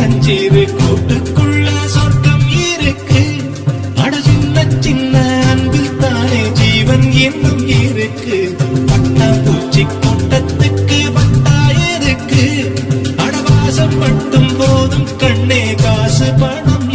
சின்னஞ்சிறு கூட்டுக்குள்ள சொர்க்கம் இருக்கு. அட சின்ன சின்ன அன்பில் தானே ஜீவன் என்னும் இருக்கு. பட்டாம்பூச்சி கூட்டத்துக்கு பட்டா எதுக்கு? அடவாசம் மட்டும் போதும் கண்ணே, காசு பணம்